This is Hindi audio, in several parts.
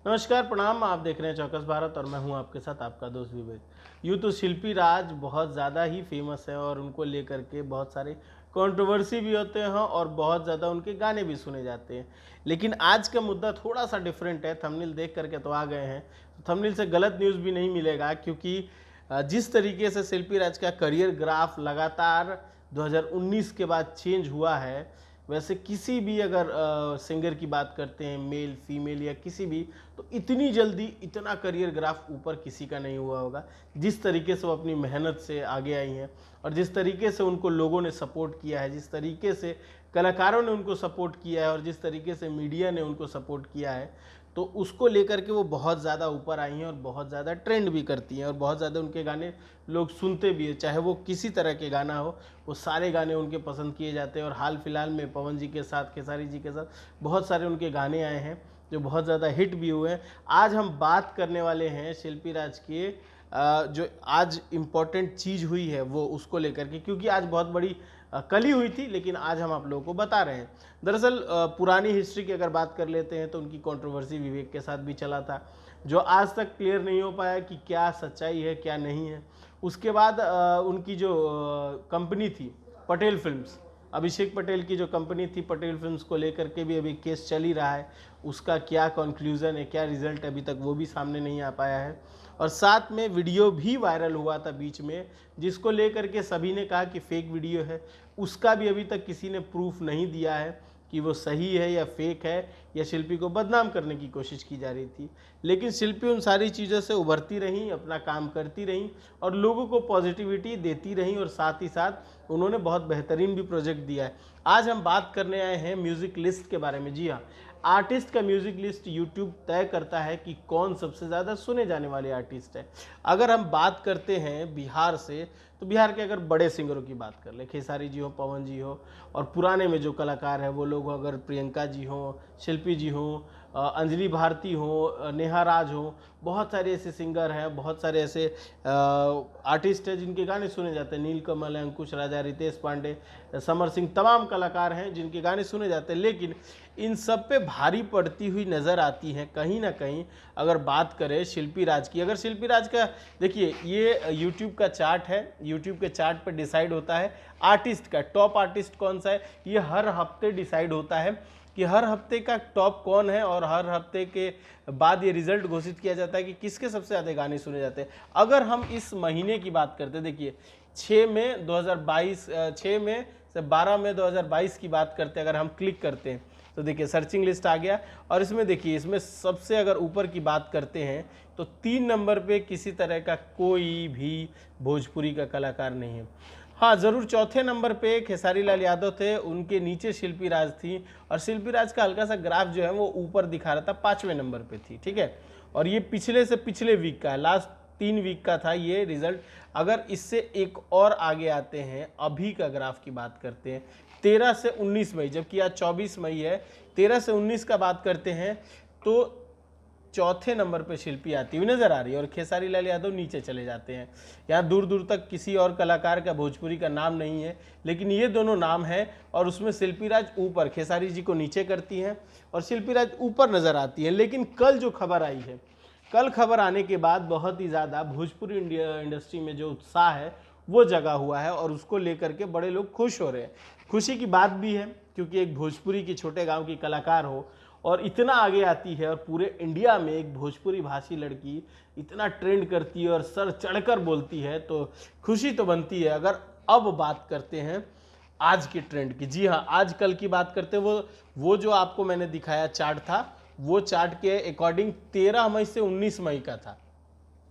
नमस्कार, प्रणाम। आप देख रहे हैं चौकस भारत और मैं हूं आपके साथ आपका दोस्त विवेक। यूँ तो शिल्पी राज बहुत ज़्यादा ही फेमस है और उनको लेकर के बहुत सारे कंट्रोवर्सी भी होते हैं और बहुत ज़्यादा उनके गाने भी सुने जाते हैं। लेकिन आज का मुद्दा थोड़ा सा डिफरेंट है। थंबनेल देख करके तो आ गए हैं, तो थंबनेल से गलत न्यूज़ भी नहीं मिलेगा, क्योंकि जिस तरीके से शिल्पी राज का करियर ग्राफ लगातार 2019 के बाद चेंज हुआ है, वैसे किसी भी अगर सिंगर की बात करते हैं, मेल फीमेल या किसी भी, तो इतनी जल्दी इतना करियर ग्राफ ऊपर किसी का नहीं हुआ होगा। जिस तरीके से वो अपनी मेहनत से आगे आई हैं और जिस तरीके से उनको लोगों ने सपोर्ट किया है, जिस तरीके से कलाकारों ने उनको सपोर्ट किया है और जिस तरीके से मीडिया ने उनको सपोर्ट किया है, तो उसको लेकर के वो बहुत ज़्यादा ऊपर आई हैं और बहुत ज़्यादा ट्रेंड भी करती हैं और बहुत ज़्यादा उनके गाने लोग सुनते भी हैं। चाहे वो किसी तरह के गाना हो, वो सारे गाने उनके पसंद किए जाते हैं। और हाल फिलहाल में पवन जी के साथ, खेसारी जी के साथ बहुत सारे उनके गाने आए हैं जो बहुत ज़्यादा हिट भी हुए हैं। आज हम बात करने वाले हैं शिल्पी राज के जो आज इम्पोर्टेंट चीज़ हुई है वो उसको लेकर के, क्योंकि आज बहुत बड़ी कल ही हुई थी, लेकिन आज हम आप लोगों को बता रहे हैं। दरअसल पुरानी हिस्ट्री की अगर बात कर लेते हैं तो उनकी कंट्रोवर्सी विवेक के साथ भी चला था, जो आज तक क्लियर नहीं हो पाया कि क्या सच्चाई है क्या नहीं है। उसके बाद उनकी जो कंपनी थी पटेल फिल्म्स, अभिषेक पटेल की जो कंपनी थी पटेल फिल्म्स को लेकर के भी अभी केस चल ही रहा है। उसका क्या कंक्लूज़न है, क्या रिजल्ट, अभी तक वो भी सामने नहीं आ पाया है। और साथ में वीडियो भी वायरल हुआ था बीच में, जिसको लेकर के सभी ने कहा कि फेक वीडियो है। उसका भी अभी तक किसी ने प्रूफ नहीं दिया है कि वो सही है या फेक है, या शिल्पी को बदनाम करने की कोशिश की जा रही थी। लेकिन शिल्पी उन सारी चीज़ों से उभरती रहीं, अपना काम करती रहीं और लोगों को पॉजिटिविटी देती रहीं, और साथ ही साथ उन्होंने बहुत बेहतरीन भी प्रोजेक्ट दिया है। आज हम बात करने आए हैं म्यूज़िक लिस्ट के बारे में। जी हाँ, आर्टिस्ट का म्यूज़िक लिस्ट यूट्यूब तय करता है कि कौन सबसे ज़्यादा सुने जाने वाले आर्टिस्ट है। अगर हम बात करते हैं बिहार से, तो बिहार के अगर बड़े सिंगरों की बात कर ले, खेसारी जी हो, पवन जी हो, और पुराने में जो कलाकार हैं वो लोग, अगर प्रियंका जी हो, शिल्पी जी हो, अंजलि भारती हो, नेहा राज हो, बहुत सारे ऐसे सिंगर हैं, बहुत सारे ऐसे आर्टिस्ट हैं जिनके गाने सुने जाते हैं। नीलकमल है, अंकुश राजा, रितेश पांडे, समर सिंह, तमाम कलाकार हैं जिनके गाने सुने जाते हैं। लेकिन इन सब पे भारी पड़ती हुई नज़र आती हैं कहीं ना कहीं अगर बात करें शिल्पी राज की। अगर शिल्पी राज का देखिए, ये यूट्यूब का चार्ट है, यूट्यूब के चार्ट पर डिसाइड होता है आर्टिस्ट का टॉप आर्टिस्ट कौन सा है। ये हर हफ्ते डिसाइड होता है कि हर हफ्ते का टॉप कौन है, और हर हफ्ते के बाद ये रिजल्ट घोषित किया जाता है कि किसके सबसे ज़्यादा गाने सुने जाते हैं। अगर हम इस महीने की बात करते हैं, देखिए 6 मई 2022, 6 मई से 12 मई 2022 की बात करते हैं, अगर हम क्लिक करते हैं तो देखिए सर्चिंग लिस्ट आ गया। और इसमें देखिए, इसमें सबसे अगर ऊपर की बात करते हैं तो 3 नंबर पे किसी तरह का कोई भी भोजपुरी का कलाकार नहीं है। हाँ, ज़रूर चौथे नंबर पे खेसारी लाल यादव थे, उनके नीचे शिल्पी राज थी, और शिल्पी राज का हल्का सा ग्राफ जो है वो ऊपर दिखा रहा था, 5वें नंबर पे थी। ठीक है, और ये पिछले से पिछले वीक का है, लास्ट 3 वीक का था ये रिजल्ट। अगर इससे एक और आगे आते हैं, अभी का ग्राफ की बात करते हैं, 13 से 19 मई, जबकि आज 24 मई है, 13 से 19 का बात करते हैं तो चौथे नंबर पे शिल्पी आती हुई नजर आ रही है और खेसारी लाल यादव नीचे चले जाते हैं। यहाँ दूर दूर तक किसी और कलाकार का भोजपुरी का नाम नहीं है, लेकिन ये दोनों नाम है, और उसमें शिल्पी राज ऊपर, खेसारी जी को नीचे करती हैं और शिल्पी राज ऊपर नजर आती है। लेकिन कल जो खबर आई है, कल खबर आने के बाद बहुत ही ज़्यादा भोजपुरी इंडस्ट्री में जो उत्साह है वो जगा हुआ है, और उसको लेकर के बड़े लोग खुश हो रहे हैं। खुशी की बात भी है, क्योंकि एक भोजपुरी की छोटे गांव की कलाकार हो और इतना आगे आती है, और पूरे इंडिया में एक भोजपुरी भाषी लड़की इतना ट्रेंड करती है और सर चढ़कर बोलती है, तो खुशी तो बनती है। अगर अब बात करते हैं आज के ट्रेंड की, जी हाँ, आज कल की बात करते हैं, वो जो आपको मैंने दिखाया चार्ट था, वो चार्ट के अकॉर्डिंग 13 मई से 19 मई का था,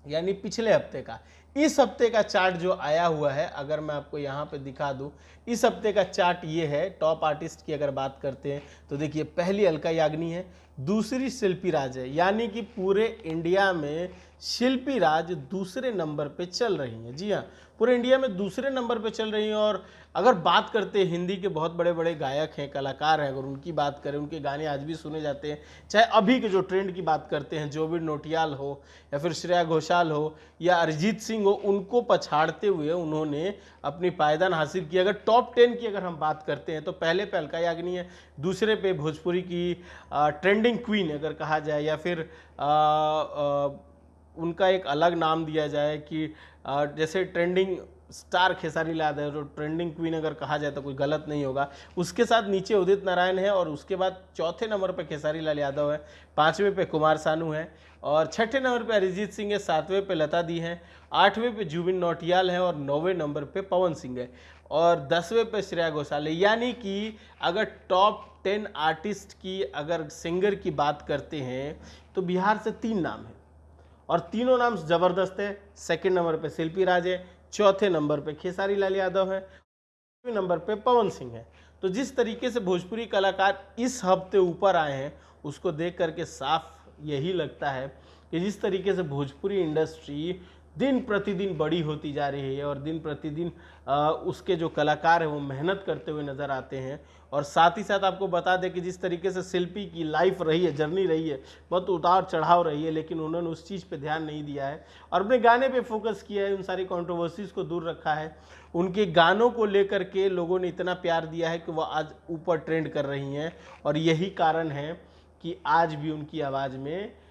यानी पिछले हफ्ते का। इस हफ्ते का चार्ट जो आया हुआ है, अगर मैं आपको यहाँ पे दिखा दूँ, इस हफ्ते का चार्ट ये है। टॉप आर्टिस्ट की अगर बात करते हैं तो देखिए, पहली अलका याग्निक है, दूसरी शिल्पी राज है, यानी कि पूरे इंडिया में शिल्पी राज दूसरे नंबर पे चल रही हैं। जी हाँ, पूरे इंडिया में दूसरे नंबर पे चल रही हैं। और अगर बात करते हैं हिंदी के बहुत बड़े बड़े गायक हैं, कलाकार हैं, अगर उनकी बात करें, उनके गाने आज भी सुने जाते हैं। चाहे अभी के जो ट्रेंड की बात करते हैं, जुबिन नौटियाल हो, या फिर श्रेया घोषाल हो, या अरिजीत सिंह सिंह हो, उनको पछाड़ते हुए उन्होंने अपनी पायदान हासिल की। अगर टॉप 10 की अगर हम बात करते हैं तो पहले पे अलका याग्निक है, दूसरे पे भोजपुरी की ट्रेंडिंग क्वीन अगर कहा जाए, या फिर उनका एक अलग नाम दिया जाए कि जैसे ट्रेंडिंग स्टार खेसारी लाल है, तो ट्रेंडिंग क्वीन अगर कहा जाए तो कोई गलत नहीं होगा। उसके साथ नीचे उदित नारायण है, और उसके बाद चौथे नंबर पे खेसारी लाल यादव है, पाँचवें पे कुमार सानू है, और छठे नंबर पे अरिजीत सिंह है, सातवें पे लता दी है, आठवें पे जुबिन नौटियाल है, और नौवें नंबर पे पवन सिंह है, और 10वें पे श्रेया घोषाल है। यानी कि अगर टॉप 10 आर्टिस्ट की अगर सिंगर की बात करते हैं तो बिहार से 3 नाम है, और तीनों नाम ज़बरदस्त है। सेकंड नंबर पे शिल्पी राज है, चौथे नंबर पे खेसारी लाल यादव है, पांचवें नंबर पे पवन सिंह है। तो जिस तरीके से भोजपुरी कलाकार इस हफ्ते ऊपर आए हैं, उसको देख करके साफ यही लगता है कि जिस तरीके से भोजपुरी इंडस्ट्री दिन प्रतिदिन बड़ी होती जा रही है, और दिन प्रतिदिन उसके जो कलाकार हैं वो मेहनत करते हुए नज़र आते हैं। और साथ ही साथ आपको बता दें कि जिस तरीके से शिल्पी की लाइफ रही है, जर्नी रही है, बहुत उतार चढ़ाव रही है, लेकिन उन्होंने उस चीज़ पे ध्यान नहीं दिया है और अपने गाने पे फोकस किया है, उन सारी कंट्रोवर्सीज को दूर रखा है। उनके गानों को लेकर के लोगों ने इतना प्यार दिया है कि वो आज ऊपर ट्रेंड कर रही हैं, और यही कारण है कि आज भी उनकी आवाज़ में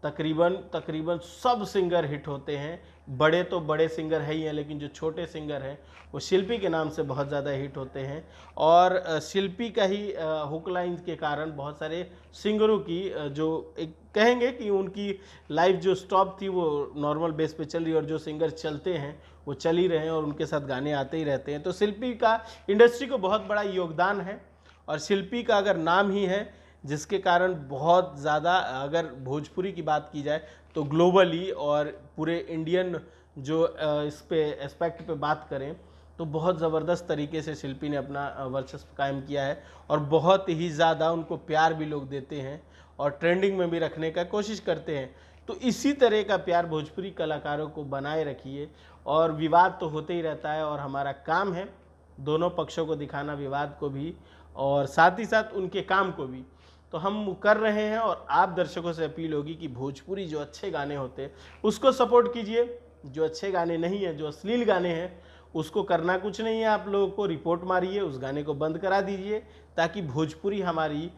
तकरीबन सब सिंगर हिट होते हैं। बड़े तो बड़े सिंगर है ही हैं, लेकिन जो छोटे सिंगर हैं वो शिल्पी के नाम से बहुत ज़्यादा हिट होते हैं। और शिल्पी का ही हुक लाइन के कारण बहुत सारे सिंगरों की जो एक कहेंगे कि उनकी लाइफ जो स्टॉप थी वो नॉर्मल बेस पे चल रही है, और जो सिंगर चलते हैं वो चल ही रहे हैं, और उनके साथ गाने आते ही रहते हैं। तो शिल्पी का इंडस्ट्री को बहुत बड़ा योगदान है, और शिल्पी का अगर नाम ही है जिसके कारण बहुत ज़्यादा, अगर भोजपुरी की बात की जाए तो ग्लोबली और पूरे इंडियन जो इस पे एस्पेक्ट पे बात करें तो बहुत ज़बरदस्त तरीके से शिल्पी ने अपना वर्चस्व कायम किया है, और बहुत ही ज़्यादा उनको प्यार भी लोग देते हैं और ट्रेंडिंग में भी रखने का कोशिश करते हैं। तो इसी तरह का प्यार भोजपुरी कलाकारों को बनाए रखिए। और विवाद तो होते ही रहता है, और हमारा काम है दोनों पक्षों को दिखाना, विवाद को भी और साथ ही साथ उनके काम को भी, तो हम कर रहे हैं। और आप दर्शकों से अपील होगी कि भोजपुरी जो अच्छे गाने होते हैं उसको सपोर्ट कीजिए, जो अच्छे गाने नहीं हैं, जो अश्लील गाने हैं, उसको करना कुछ नहीं है। आप लोगों को रिपोर्ट मारिए, उस गाने को बंद करा दीजिए, ताकि भोजपुरी हमारी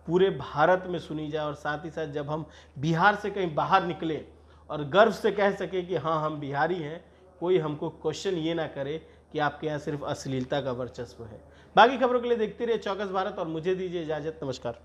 पूरे भारत में सुनी जाए। और साथ ही साथ जब हम बिहार से कहीं बाहर निकलें और गर्व से कह सके कि हाँ हम बिहारी हैं, कोई हमको क्वेश्चन ये ना करे कि आपके यहाँ सिर्फ अश्लीलता का वर्चस्व है। बाकी खबरों के लिए देखते रहिए चौकस भारत, और मुझे दीजिए इजाज़त। नमस्कार।